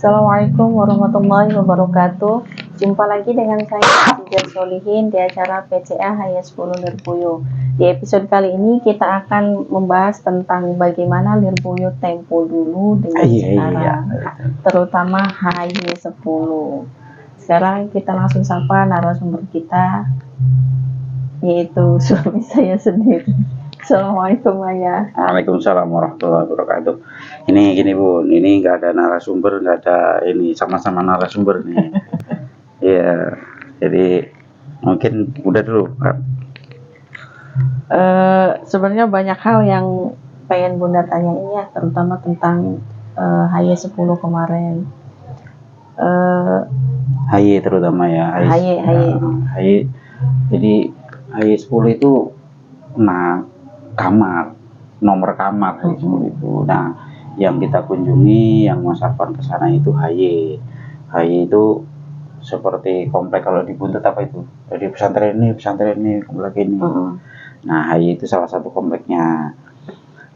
Assalamualaikum warahmatullahi wabarakatuh. Jumpa lagi dengan saya Atijar Solihin di acara PCA HY10 Lirboyo. Di episode kali ini kita akan membahas tentang bagaimana Lirboyo tempo dulu dengan sekarang, terutama HY10. Sekarang kita langsung sapa narasumber kita, yaitu suami saya sendiri. Assalamualaikum Ayah. Waalaikumsalam warahmatullahi wabarakatuh. Ini gini Bun, ini nggak ada narasumber, nggak ada ini, sama-sama narasumber nih. Iya, jadi mungkin udah dulu kan. Sebenarnya banyak hal yang pengen Bunda tanyain ya, terutama tentang HY10 kemarin. HY terutama ya. HY. Jadi HY10 itu nomor kamar itu. Nah, yang kita kunjungi, yang Mas Afan ke sana itu HY. HY itu seperti komplek kalau di Buntet apa itu? Di pesantren ini, komplek ini. Nah, HY itu salah satu kompleknya.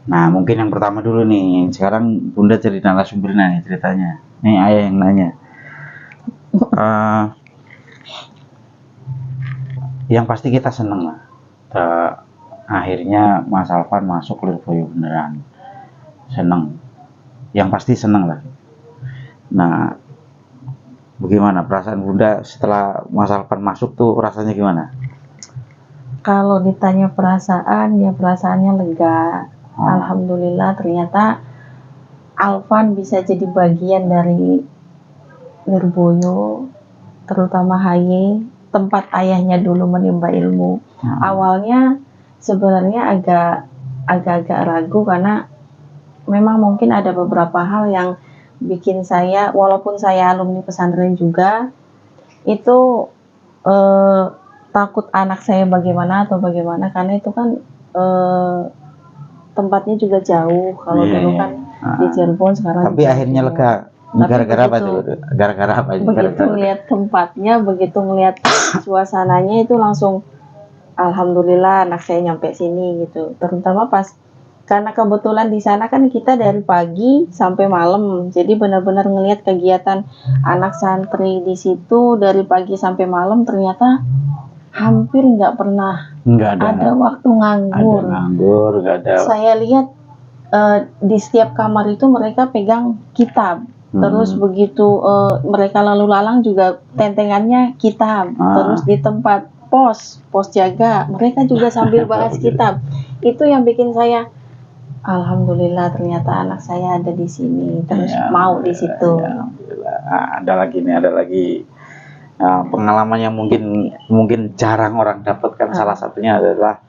Nah, mungkin yang pertama dulu nih. Sekarang Bunda jadi narasumbernya nih ceritanya. Nih Ayah yang nanya. Yang pasti kita seneng lah. Akhirnya Mas Alvan masuk Lirboyo beneran, seneng, yang pasti seneng lah. Nah, bagaimana perasaan Bunda setelah Mas Alvan masuk tuh, rasanya gimana? Kalau ditanya perasaan, ya perasaannya lega. Alhamdulillah ternyata Alvan bisa jadi bagian dari Lirboyo, terutama HY, tempat ayahnya dulu menimba ilmu. Awalnya sebenarnya agak-agak ragu karena memang mungkin ada beberapa hal yang bikin saya, walaupun saya alumni pesantren juga, itu takut anak saya bagaimana karena itu kan tempatnya juga jauh. Kalau dulu kan di Cirebon, sekarang tapi akhirnya lega. Gara-gara apa tuh? Gara-gara apa? Begitu ngeliat tempatnya, begitu ngeliat suasananya, itu langsung alhamdulillah anak saya nyampe sini gitu. Terutama pas karena kebetulan di sana kan kita dari pagi sampai malam, jadi benar-benar ngelihat kegiatan anak santri di situ dari pagi sampai malam. Ternyata hampir nggak pernah ada waktu nganggur. Nggak ada. Saya lihat di setiap kamar itu mereka pegang kitab. Terus begitu mereka lalu lalang juga tentengannya kitab. Terus di tempat pos jaga mereka juga sambil bahas kitab. Itu yang bikin saya alhamdulillah ternyata anak saya ada di sini, terus mau di situ. Ada lagi pengalaman yang mungkin jarang orang dapatkan. Salah satunya adalah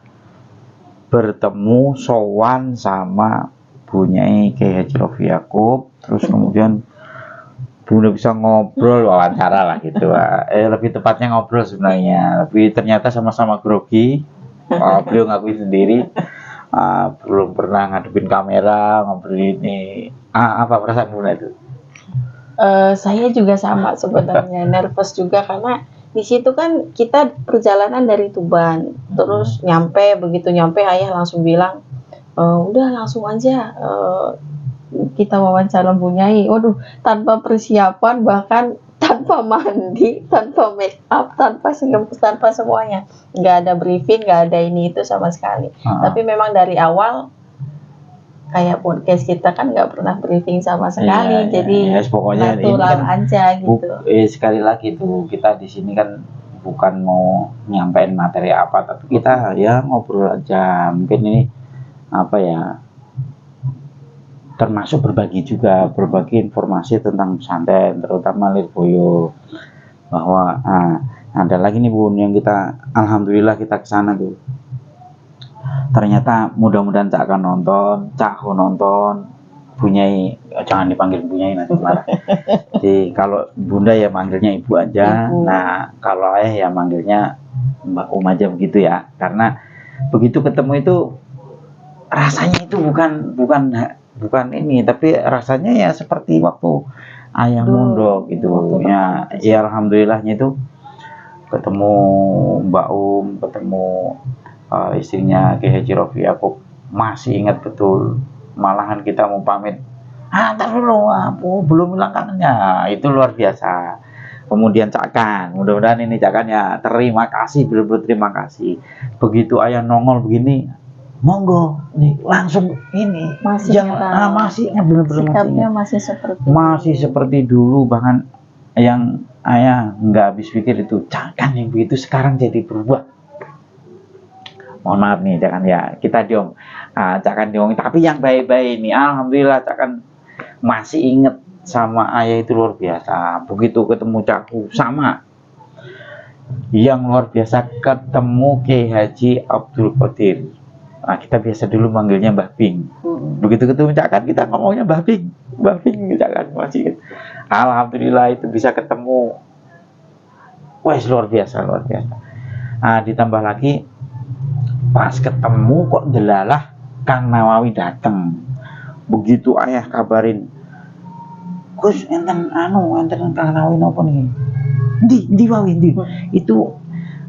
bertemu sowan sama Bunyai Kiai Haji Rofi Yakub, terus kemudian Bunda bisa ngobrol, wawancara lah gitu. Lebih tepatnya ngobrol sebenarnya. Tapi ternyata sama-sama grogi. Beliau ngakui sendiri belum pernah ngadepin kamera, ngobrol ini. Apa perasaan Bunda itu? Saya juga sama sebenarnya, nervous juga karena di situ kan kita perjalanan dari Tuban, terus begitu nyampe ayah langsung bilang, udah langsung aja kita wawancara Bunyai. Waduh, tanpa persiapan, bahkan tanpa mandi, tanpa make up, tanpa semuanya, nggak ada briefing, nggak ada ini itu sama sekali. Tapi memang dari awal kayak podcast kita kan nggak pernah briefing sama sekali, jadi pokoknya natural aja gitu. Sekali lagi tuh, kita di sini kan bukan mau nyampein materi apa, tapi kita ya ngobrol aja. Mungkin ini apa ya, termasuk berbagi informasi tentang pesantren, terutama Lirboyo. Bahwa ada lagi nih Bun, yang kita alhamdulillah kita kesana tuh. Ternyata mudah-mudahan Cak nonton Bunyai, jangan dipanggil Bunyai nanti marah. Jadi kalau Bunda ya manggilnya Ibu aja. Nah, kalau Ayah ya manggilnya Mbak aja begitu ya. Karena begitu ketemu itu rasanya itu bukan ini, tapi rasanya ya seperti waktu Ayah mondok gitu ya. Ya alhamdulillahnya itu ketemu Mbak ketemu istrinya Kiai Haji Rofi Yakub, masih ingat betul. Malahan kita mau pamit Ntar dulu, belum hilang kangennya. Itu luar biasa. Kemudian Cakan, mudah-mudahan ini Cakan ya terima kasih, benar-benar terima kasih. Begitu ayah nongol begini, monggo nih langsung ini Masih ingat. masih ingat, benar-benar Sikapnya masih seperti dulu, bahkan yang ayah nggak habis pikir itu Cakan yang begitu sekarang jadi berubah. Mohon maaf nih Cakan ya, kita diom Cakan diomongin, tapi yang baik-baik ini alhamdulillah Cakan masih inget sama ayah, itu luar biasa. Begitu ketemu Caku sama yang luar biasa, ketemu Kiai Haji Abdul Qadir. Nah, kita biasa dulu manggilnya Mbah Bing. Begitu ketemu Cakan kita ngomongnya Mbah Bing Cakan masih inget. Alhamdulillah itu bisa ketemu. Wah, luar biasa. Ditambah lagi pas ketemu kok delalah Kang Nawawi datang. Begitu ayah kabarin, Gus enten Kang Nawawi nopo nih? Di Wawi. Itu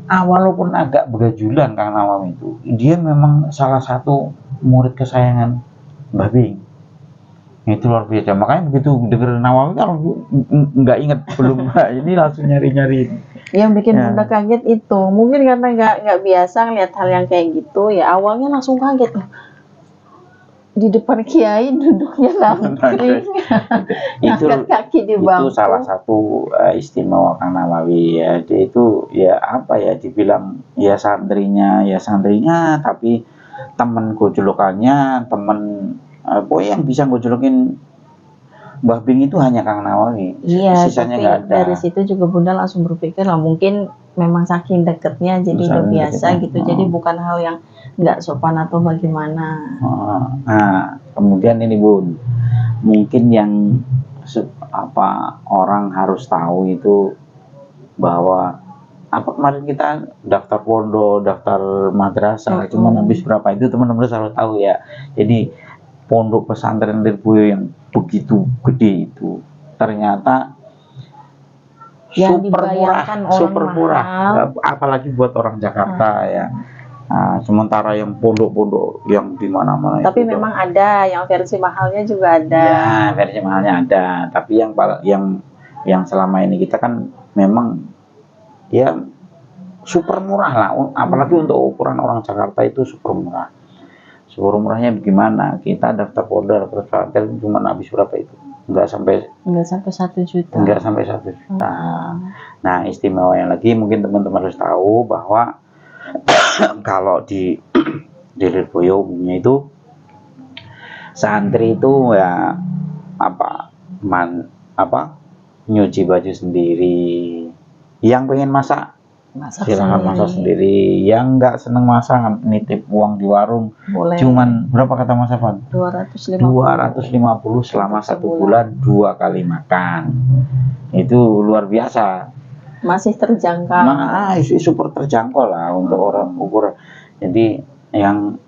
walaupun agak begajulan Kang Nawawi itu, dia memang salah satu murid kesayangan Mbah Bing. Itu luar biasa. Makanya begitu denger Nawawi kalau nggak inget belum ini langsung nyari. Yang bikin Bunda kaget itu mungkin karena nggak biasa ngeliat hal yang kayak gitu ya, awalnya langsung kaget di depan kiai duduknya langsing angkat kaki di bangku. Itu salah satu istimewa Kang Nawawi ya. Dia itu ya apa ya, dibilang ya santrinya tapi temen gojolokannya, yang bisa gojolokin Mbah Bing itu hanya Kang Nawawi. Iya, sisanya tapi nggak ada. dari situ juga Bunda langsung berpikir lah mungkin memang saking deketnya jadi udah biasa gitu. Jadi bukan hal yang nggak sopan atau bagaimana. Nah, kemudian ini Bun, mungkin yang orang harus tahu itu bahwa kemarin kita daftar pondok, daftar madrasah, cuman habis berapa itu teman-teman selalu tahu ya. Jadi pondok pesantren Lirboyo yang begitu gede itu ternyata yang super murah, apalagi buat orang Jakarta ya. Nah, sementara yang pondok-pondok yang di mana-mana tapi itu memang ada yang versi mahalnya juga ada. Ya, versi mahalnya ada, tapi yang selama ini kita kan memang ya super murah lah, apalagi untuk ukuran orang Jakarta itu super murah. Super murahnya bagaimana? Kita daftar pondok, daftar pesantren cuma habis berapa itu? Enggak sampai 1 juta. Enggak sampai 1 juta. Nah, istimewanya lagi mungkin teman-teman harus tahu bahwa kalau di Lirboyo umumnya itu santri itu ya nyuci baju sendiri. Yang pengen masak silakan masak sendiri. Yang nggak seneng masak nitip uang di warung. Boleh. Cuman berapa kata Mas Afan? 250 selama 1 bulan 2 kali makan. Itu luar biasa. Masih terjangkau. Super terjangkau lah untuk orang ukuran. Jadi yang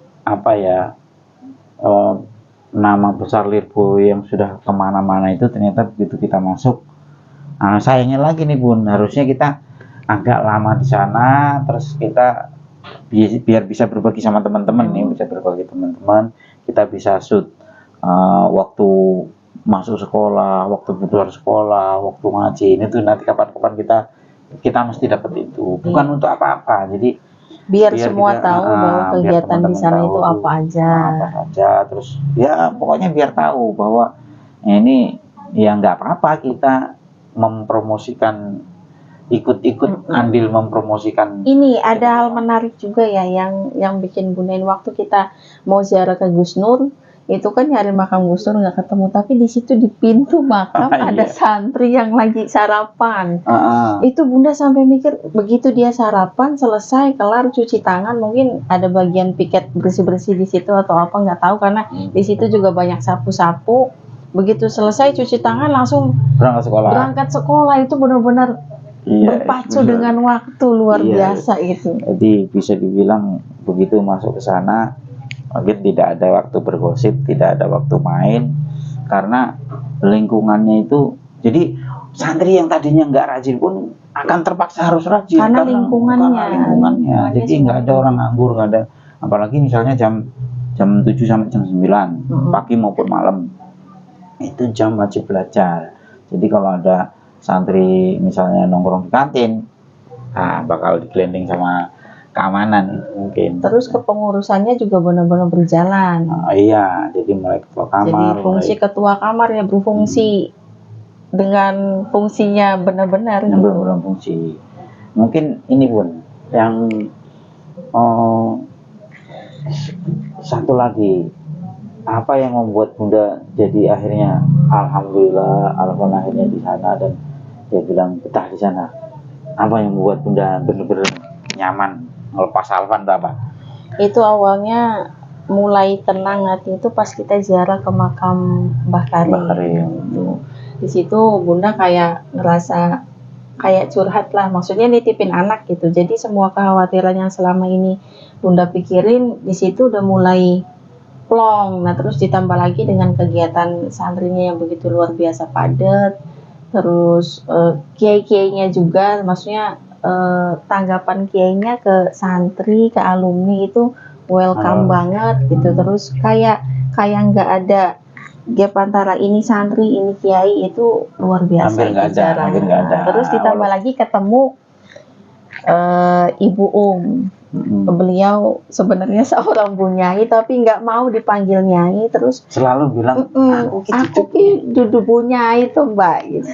nama besar Lirboyo yang sudah kemana-mana itu ternyata begitu kita masuk. Nah, sayangnya lagi nih Bun, harusnya kita agak lama di sana, terus kita biar bisa berbagi sama teman-teman nih, kita bisa shoot waktu masuk sekolah, waktu keluar sekolah, waktu ngaji. Ini tuh nanti kapan-kapan kita mesti dapat itu, bukan untuk apa-apa, jadi biar semua kita tahu bahwa kegiatan di sana itu apa aja, terus ya pokoknya biar tahu bahwa ini ya nggak apa-apa kita mempromosikan, ikut andil mempromosikan. Ini ada hal menarik juga ya yang bikin Bunain waktu kita mau ziarah ke Gus Nur. Itu kan nyari makam Gus Dur nggak ketemu, tapi di situ di pintu makam ada santri yang lagi sarapan. Itu Bunda sampai mikir begitu dia sarapan selesai kelar cuci tangan, mungkin ada bagian piket bersih-bersih di situ atau apa nggak tahu, karena di situ juga banyak sapu-sapu. Begitu selesai cuci tangan langsung berangkat sekolah. Itu benar-benar berpacu dengan waktu luar biasa itu. Jadi bisa dibilang begitu masuk ke sana mungkin tidak ada waktu bergosip, tidak ada waktu main, karena lingkungannya itu. Jadi santri yang tadinya nggak rajin pun akan terpaksa harus rajin karena lingkungannya. Jadi nggak ada orang nganggur, nggak ada. Apalagi misalnya jam 7 sampai jam 9 pagi maupun malam itu jam wajib belajar. Jadi kalau ada santri misalnya nongkrong di kantin, nah bakal digelending sama keamanan mungkin. Terus kepengurusannya juga benar-benar berjalan. Iya, jadi mulai ketua Jadi kamar, fungsi mulai ketua kamar ya berfungsi dengan fungsinya benar-benar yang gitu. belum fungsi. Mungkin ini Bun, yang satu lagi, apa yang membuat Bunda jadi akhirnya alhamdulillah Alfan akhirnya di sana dan dia bilang betah di sana. Apa yang membuat Bunda benar-benar nyaman melepas Alfan itu apa? Itu awalnya mulai tenang hati itu pas kita ziarah ke makam Mbah Karim. Mbah Karim. Gitu. Di situ Bunda kayak ngerasa kayak curhat lah, maksudnya nitipin anak gitu. Jadi semua kekhawatiran yang selama ini Bunda pikirin di situ udah mulai plong. Nah terus ditambah lagi dengan kegiatan santrinya yang begitu luar biasa padat, terus kiai-kiainya juga, maksudnya tanggapan kiainya ke santri, ke alumni itu welcome banget gitu. Terus kayak nggak ada gap antara ini santri, ini kiai, itu luar biasa. Hampir nggak ada. Terus ditambah lagi ketemu Ibu beliau sebenarnya seorang Bu Nyai tapi nggak mau dipanggil Nyai, terus selalu bilang aku duduk Bu Nyai tuh Mbak gitu.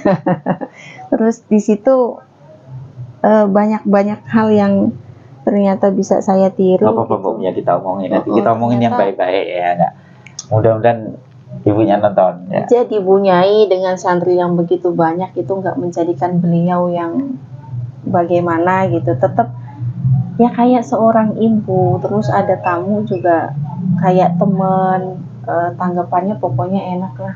Terus di situ banyak hal yang ternyata bisa saya tiru. Apa pokoknya kita omongin nanti, kita omongin yang baik-baik ya, enggak. Mudah-mudahan ibunya nonton ya. Jadi Bu Nyai dengan santri yang begitu banyak itu nggak menjadikan beliau yang bagaimana gitu, tetap ya kayak seorang ibu. Terus ada tamu juga kayak teman, tanggapannya pokoknya enak lah.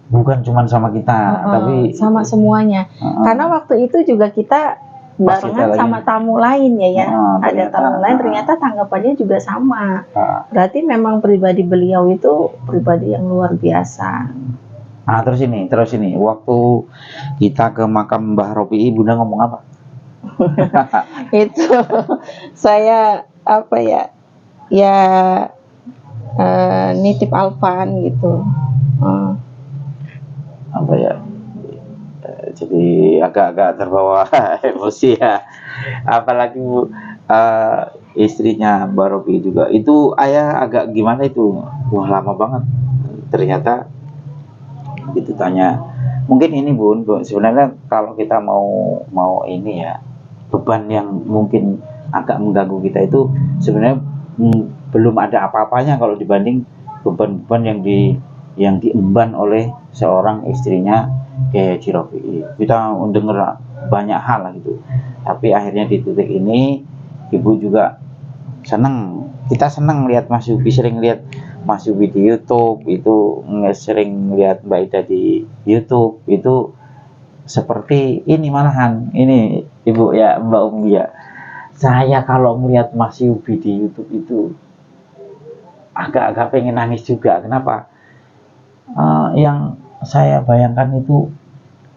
Bukan cuma sama kita, tapi sama semuanya. Karena waktu itu juga kita barengan sama tamu lain ya. Ada tamu lain, ternyata tanggapannya juga sama. Berarti memang pribadi beliau itu pribadi yang luar biasa. Nah terus ini, waktu kita ke makam Mbah Ropi, Bunda ngomong apa? Itu saya apa ya nitip Alfan gitu. Apa ya, jadi agak-agak terbawa emosi ya, apalagi istrinya Mbah Ropi juga itu ayah agak gimana itu, wah lama banget ternyata gitu. Tanya mungkin ini Bun, sebenarnya kalau kita mau ini ya, beban yang mungkin agak mengganggu kita itu sebenarnya belum ada apa-apanya kalau dibanding beban-beban yang diemban oleh seorang istrinya kayak Haji Rofi'i. Kita mendengar banyak hal lah gitu, tapi akhirnya di titik ini ibu juga seneng, kita seneng lihat Mas Yubi, sering lihat Mas Yubi di YouTube, itu sering lihat Mbak Ida di YouTube, itu seperti ini malahan ini Ibu ya, Mbak Umi ya, saya kalau melihat Mas Yubi di YouTube itu agak-agak pengen nangis juga. Kenapa? Yang saya bayangkan itu,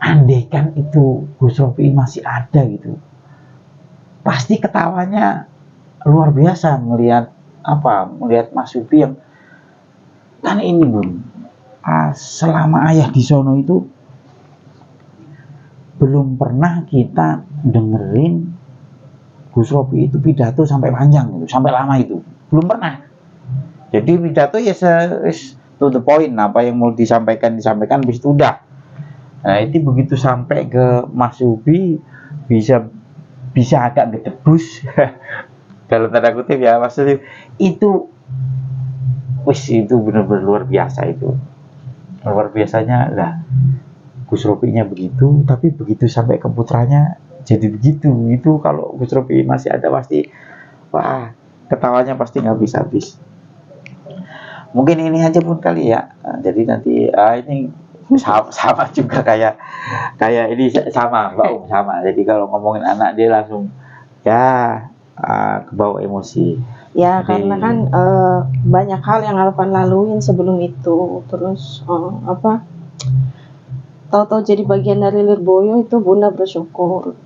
andaikan itu Gus Rofi'i masih ada gitu, pasti ketawanya luar biasa melihat Mas Yubi yang kan ini Bun, selama ayah di sono itu belum pernah kita dengerin Gus Rofi'i itu pidato sampai panjang gitu, sampai lama itu belum pernah. Jadi pidato ya to the point, apa yang mau disampaikan bis itu udah. Nah itu begitu sampai ke Mas Yubi bisa agak gedebus dalam tanda kutip ya, maksudnya itu itu benar-benar luar biasa. Itu luar biasanya lah, Gus Rofi'inya begitu, tapi begitu sampai ke putranya jadi begitu. Itu kalau Gus Rofi'i masih ada pasti wah ketawanya pasti nggak habis-habis. Mungkin ini aja Pun kali ya. Jadi nanti ini sama juga kayak ini sama Mbak sama. Jadi kalau ngomongin anak dia langsung ya kebawa emosi. Ya karena kan banyak hal yang Alfan laluin sebelum itu. Terus tahu-tahu jadi bagian dari Lirboyo, itu Bunda bersyukur.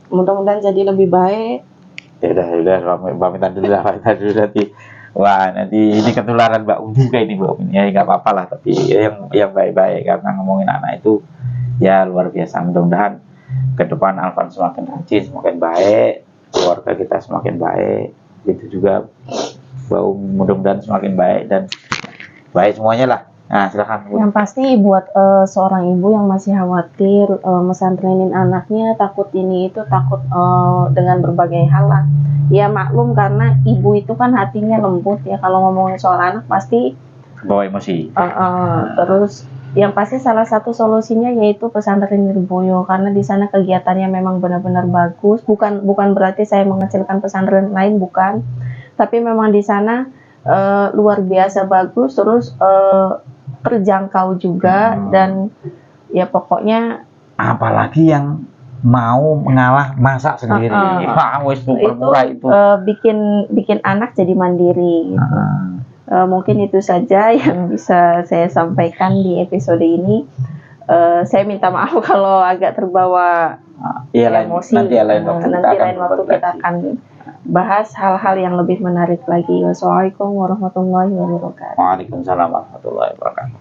Mudah-mudahan jadi lebih baik. Ya udah pamitan dulu nanti Wah, nanti ini ketularan Mbak Umi kayak ini Mbak Umi. Ya nggak apa-apa lah, tapi yang baik-baik karena ngomongin anak itu ya luar biasa. Mudah-mudahan ke depan Alvan semakin rajin, semakin baik, keluarga kita semakin baik. Itu juga Mbak Umi mudah-mudahan semakin baik dan baik semuanya lah. Nah, silakan Bu. Yang pasti buat seorang ibu yang masih khawatir mesantrenin anaknya, takut ini itu, takut dengan berbagai hal lah. Ya maklum karena ibu itu kan hatinya lembut ya, kalau ngomongin soal anak pasti Bawa emosi. terus yang pasti salah satu solusinya yaitu pesantren Nirboyo, karena di sana kegiatannya memang benar-benar bagus. Bukan berarti saya mengecilkan pesantren lain, bukan, tapi memang di sana luar biasa bagus, terus terjangkau juga, dan ya pokoknya Apalagi yang mau mengalah masak sendiri. Wis super murah itu. bikin anak jadi mandiri gitu. Mungkin itu saja yang bisa saya sampaikan di episode ini. Saya minta maaf kalau agak terbawa emosi. Nanti lain waktu kita akan bahas hal-hal yang lebih menarik lagi. Wassalamualaikum warahmatullahi wabarakatuh. Waalaikumsalam warahmatullahi wabarakatuh.